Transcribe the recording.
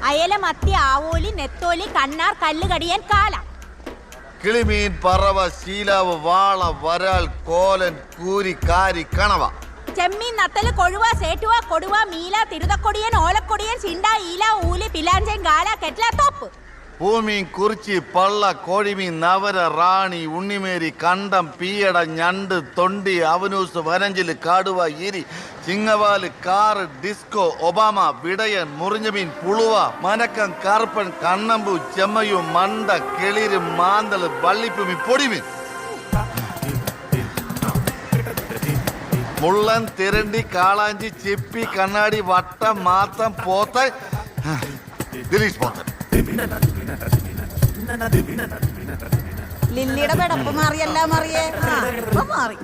അയല, മത്തി, ആവോലി, നെത്തോലി, കണ്ണാർ, കല്ലുകടിയൻ, കാല, കിളിമീൻ, പറവ, ശീലാവ്, വാള, വരാൽ, കോലൻ, കൂരി, കാരി, കണവ, ചെമ്മീൻ, നത്തല്, കൊഴുവ, സേറ്റുവ, കൊടുവ, മീല, തിരുതക്കൊടിയൻ, ഓലക്കൊടിയൻ, ചിണ്ട, ഈല, ഊലി, പിലാഞ്ചൻ, ഗാല, കെറ്റ്ല, തോപ്പ്, പൂമീൻ, കുറിച്ചി, പള്ള, കോഴിമീൻ, നവര, റാണി, ഉണ്ണിമേരി, കണ്ടം, പീയട, ഞണ്ട്, തൊണ്ടി, അവനൂസ്, വരഞ്ചില്, കാടുവ, ഇരി, ചിങ്ങവാല്, കാറ്, ഡിസ്കോ, ഒബാമ, വിടയൻ, മുറിഞ്ഞമീൻ, പുളുവ, മനക്കം, കറുപ്പൻ, കണ്ണമ്പു, ചെമ്മയു, മണ്ട, കിളിര്, മാന്തള്, വള്ളിപ്പുമി, പൊടിമീൻ, മുള്ളൻ, തിരണ്ടി, കാളാഞ്ചി, ചിപ്പി, കണ്ണാടി, വട്ടം, മാത്തം, പോത്ത, ദിലീഷ് പോത്തൻ. ലില്ലിയുടെ പെടപ്പ് മാറിയെല്ലാം മാറിയേ മാറി